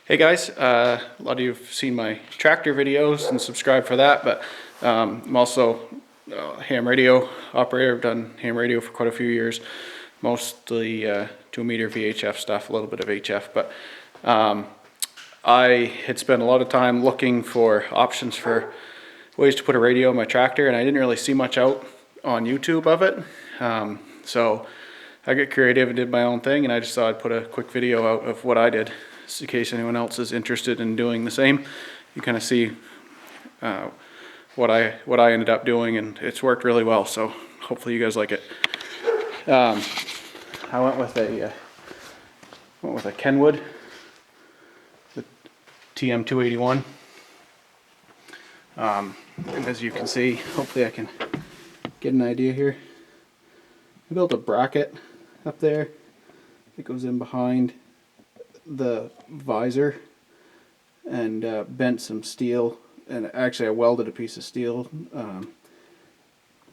Hey guys, a lot of you have seen my tractor videos and subscribed for that, but I'm also a ham radio operator. I've done ham radio for quite a few years, mostly 2-meter VHF stuff, a little bit of HF, but I had spent a lot of time looking for options for ways to put a radio in my tractor, and I didn't really see much out on YouTube of it. So I got creative and did my own thing, and I just thought I'd put a quick video out of what I did, in case anyone else is interested in doing the same. You kind of see what I ended up doing, and it's worked really well. So hopefully you guys like it. I went with a Kenwood, the TM-281. And as you can see, hopefully I can get an idea here. I built a bracket up there that goes in behind the visor and bent some steel, and actually I welded a piece of steel. I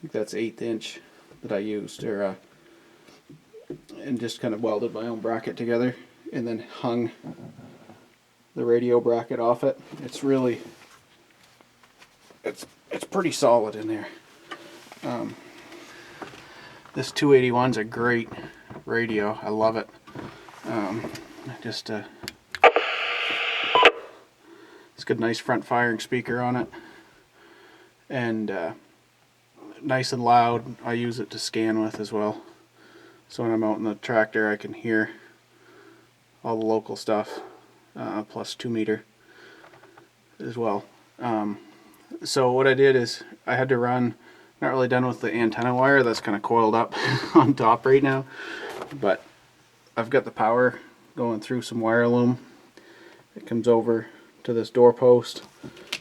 think that's 1/8 inch that I used, and just kind of welded my own bracket together, and then hung the radio bracket off it. It's really it's pretty solid in there. This 281's a great radio. I love it. It's got a nice front firing speaker on it, and nice and loud. I use it to scan with as well, so when I'm out in the tractor I can hear all the local stuff, plus 2-meter as well. So what I did is I had to run, not really done with the antenna wire, that's kind of coiled up on top right now, but I've got the power going through some wire loom. It comes over to this doorpost.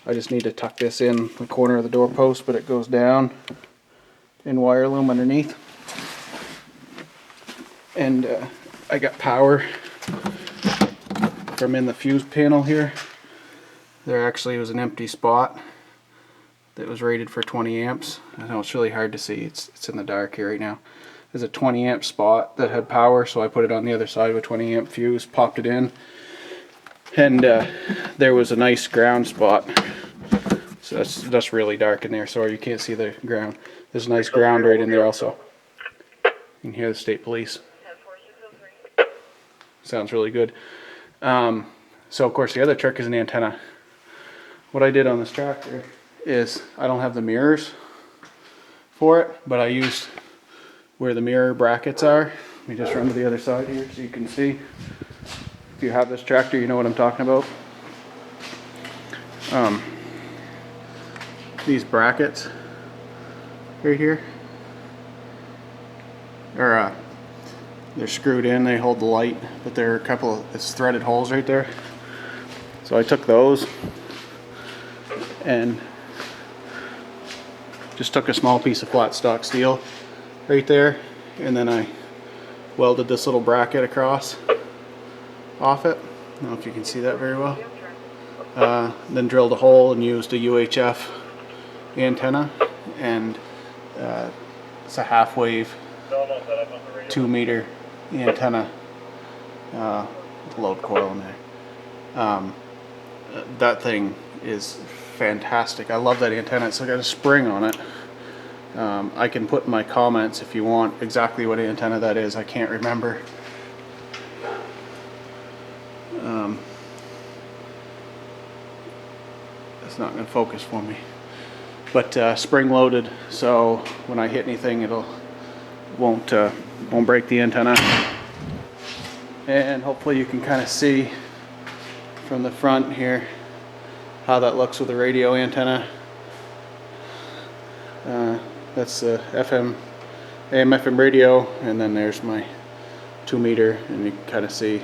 I just need to tuck this in the corner of the doorpost, but it goes down in wire loom underneath. And I got power from in the fuse panel here. There actually was an empty spot that was rated for 20 amps. I know it's really hard to see, it's in the dark here right now. There's a 20 amp spot that had power, so I put it on the other side with a 20 amp fuse, popped it in, and there was a nice ground spot. So that's really dark in there, sorry you can't see the ground. There's a nice ground right in there also. You can hear the state police. Sounds really good. So of course the other trick is an antenna. What I did on this tractor is I don't have the mirrors for it, but I used where the mirror brackets are. Let me just run to the other side here so you can see. If you have this tractor, you know what I'm talking about. These brackets right here are they're screwed in, they hold the light, but there are a couple of, it's threaded holes right there. So I took those and just took a small piece of flat stock steel right there, and then I welded this little bracket across off it. I don't know if you can see that very well. Then drilled a hole and used a UHF antenna, and it's a half-wave 2-meter antenna with load coil in there. That thing is fantastic. I love that antenna. It's got a spring on it. I can put in my comments if you want exactly what antenna that is. I can't remember. It's not going to focus for me. But spring loaded, so when I hit anything, it won't break the antenna. And hopefully you can kind of see from the front here how that looks with a radio antenna. That's the AM/FM radio, and then there's my 2-meter, and you can kind of see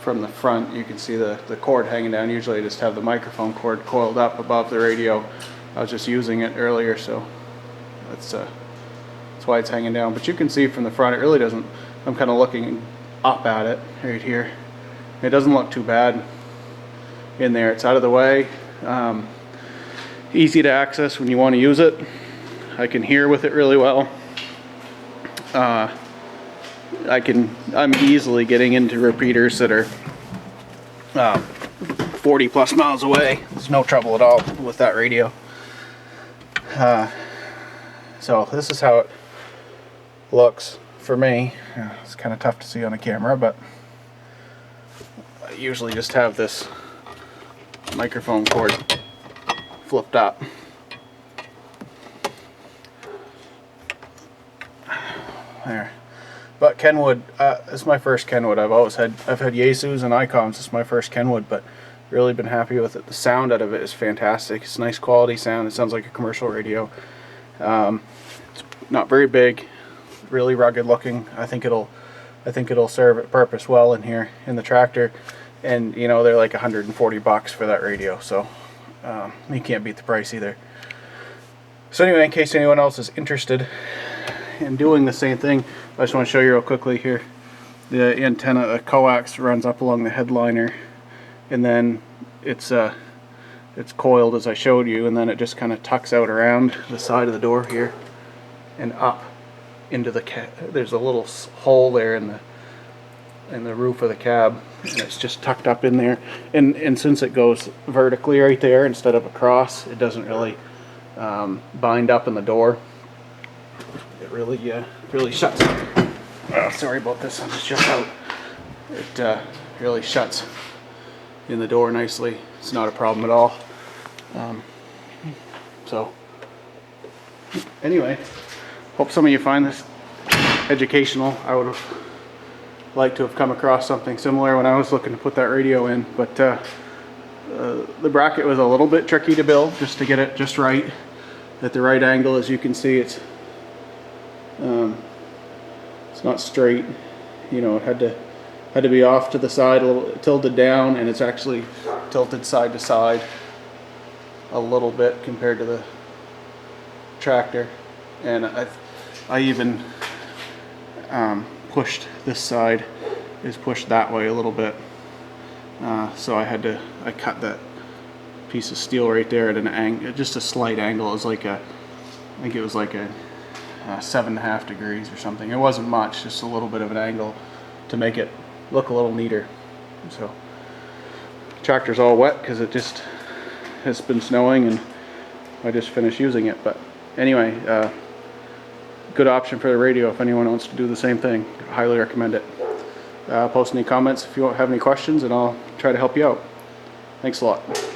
from the front, you can see the cord hanging down. Usually I just have the microphone cord coiled up above the radio. I was just using it earlier, so that's why it's hanging down. But you can see from the front, it really doesn't, I'm kind of looking up at it right here. It doesn't look too bad in there. It's out of the way, easy to access when you want to use it. I can hear with it really well. I'm easily getting into repeaters that are 40 plus miles away. There's no trouble at all with that radio. So this is how it looks for me. It's kind of tough to see on a camera, but I usually just have this microphone cord flipped up. There. But Kenwood, it's my first Kenwood. I've had Yaesus and Icoms. It's my first Kenwood, but really been happy with it. The sound out of it is fantastic. It's nice quality sound. It sounds like a commercial radio. It's not very big, really rugged looking. I think it'll serve its purpose well in here in the tractor. And you know, they're like $140 for that radio, so you can't beat the price either. So anyway, in case anyone else is interested in doing the same thing, I just want to show you real quickly here. The antenna, the coax runs up along the headliner, and then it's coiled as I showed you, and then it just kind of tucks out around the side of the door here and up into the cab. There's a little hole there in the roof of the cab, and it's just tucked up in there. And since it goes vertically right there instead of across, it doesn't really bind up in the door. It really shuts. Sorry about this. I'm just out. It really shuts in the door nicely. It's not a problem at all. So anyway, hope some of you find this educational. I would have liked to have come across something similar when I was looking to put that radio in, but the bracket was a little bit tricky to build, just to get it just right at the right angle. As you can see, it's not straight. You know, it had to be off to the side, a little tilted down, and it's actually tilted side to side a little bit compared to the tractor. And I even pushed this side is pushed that way a little bit, so I cut that piece of steel right there at an angle, just a slight angle. It was like I think it was like a 7.5 degrees or something. It wasn't much, just a little bit of an angle to make it look a little neater. So tractor's all wet because it just has been snowing and I just finished using it. But anyway, good option for the radio if anyone wants to do the same thing. I highly recommend it. Post any comments if you have any questions, and I'll try to help you out. Thanks a lot.